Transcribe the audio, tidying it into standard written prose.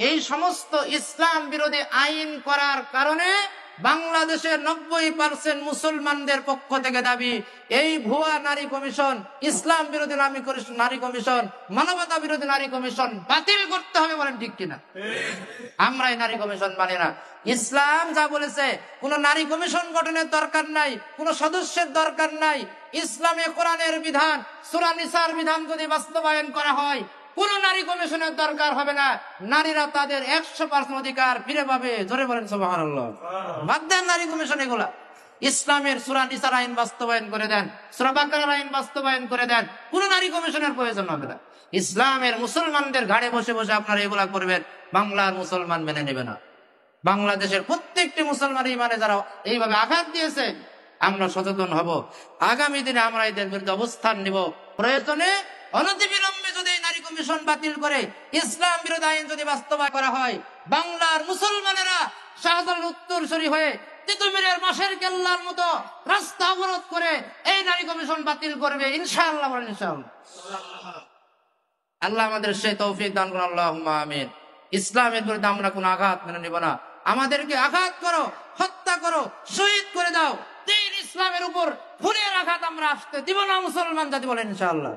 এই সমস্ত ইসলাম বিরোধী আইন করার কারণে বাংলাদেশের 90% মুসলমানদের পক্ষ থেকে দাবি, এই ভুয়া নারী কমিশন, ইসলাম বিরোধী নারী কমিশন, মানবতা বিরোধী নারী কমিশন বাতিল করতে হবে। বলেন ঠিক কিনা? আমরা এই নারী কমিশন মানি না। ইসলাম যা বলেছে, কোন নারী কমিশন গঠনের দরকার নাই, কোন সদস্যের দরকার নাই। ইসলামে কোরআনের বিধান, সূরা নিসার বিধান যদি বাস্তবায়ন করা হয়, কোন নারী কমিশনের দরকার হবে না। নারীরা তাদের 100% অধিকার ফিরে পাবে। জোরে বলেন সুবহানাল্লাহ। বাদ দেন নারী কমিশন এগুলা। ইসলামের সূরা নিসার আইন বাস্তবায়ন করে দেন, সূরা বাকারার আইন বাস্তবায়ন করে দেন, কোন নারী কমিশনের প্রয়োজন হবে না। ইসলামের মুসলমানদের ঘাড়ে বসে বসে আপনারা এগুলা করবেন, বাংলার মুসলমান মেনে নেবে না। বাংলাদেশের প্রত্যেকটি মুসলমান ইমানে যারা এইভাবে আঘাত দিয়েছে, আমরা সচেতন হব। আগামী দিনে আমরা এদের বিরুদ্ধে অবস্থান নিব। প্রয়োজনে অনতিবিলম্বে যদি নারী কমিশন বাতিল করে ইসলাম বিরোধী আইন যদি বাস্তবায়ন করা হয়, বাংলার মুসলমানেরা শাহজালাল উত্তরসূরি হয়ে তিতুমিরের মাসের কেল্লার মতো রাস্তা অবরোধ করে এই নারী কমিশন বাতিল করবে ইনশাআল্লাহ। ইনশাআল্লাহ আল্লাহ আমাদের সেই তৌফিক দান করুন, আল্লাহুম্মা আমিন। ইসলামের বিরুদ্ধে আমরা কোনো আঘাত মেনে নিব না। আমাদেরকে আঘাত করো, হত্যা করো, শহীদ করে দাও, দ্বীন ইসলামের উপর ফুলের আঘাত আমরা আসতে দিব না মুসলমান জাতি। বলেন ইনশাআল্লাহ।